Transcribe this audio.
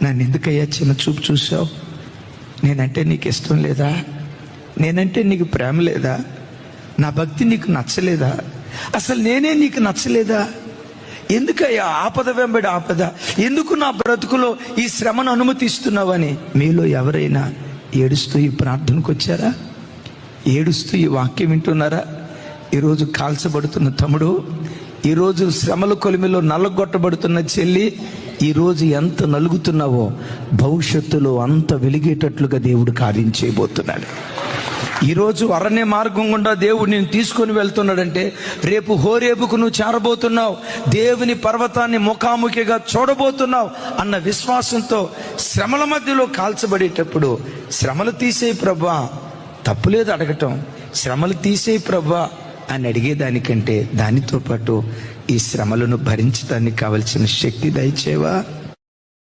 నన్ను ఎందుకయ్యా చిన్న చూపు చూసావు? నేనంటే నీకు ఇష్టం లేదా? నేనంటే నీకు ప్రేమ లేదా? నా భక్తి నీకు నచ్చలేదా? అసలు నేనే నీకు నచ్చలేదా? ఎందుకయ్యా ఆపద వెంబడి ఆపద? ఎందుకు నా బ్రతుకులో ఈ శ్రమను అనుమతిస్తున్నావని మీలో ఎవరైనా ఏడుస్తూ ఈ ప్రార్థనకు వచ్చారా? ఏడుస్తూ ఈ వాక్యం వింటున్నారా? ఈరోజు కాల్చబడుతున్న తమ్ముడు, ఈరోజు శ్రమల కొలిమిలో నల్లగొట్టబడుతున్న చెల్లి, ఈరోజు ఎంత నలుగుతున్నావో భవిష్యత్తులో అంత వెలిగేటట్లుగా దేవుడు కార్యం చేయబోతున్నాడు. ఈరోజు అరణ్య మార్గం గుండా దేవుడు నేను తీసుకొని వెళ్తున్నాడంటే రేపు హోరేబుకు నువ్వు చేరబోతున్నావు, దేవుని పర్వతాన్ని ముఖాముఖిగా చూడబోతున్నావు అన్న విశ్వాసంతో శ్రమల మధ్యలో కాల్చబడేటప్పుడు శ్రమలు తీసేయి ప్రభువా, తప్పులేదు అడగటం, శ్రమలు తీసేయి ప్రభువా అని అడిగేదానికంటే దానితో పాటు ఈ శ్రమలను భరించడానికి కావలసిన శక్తి దయచేవా.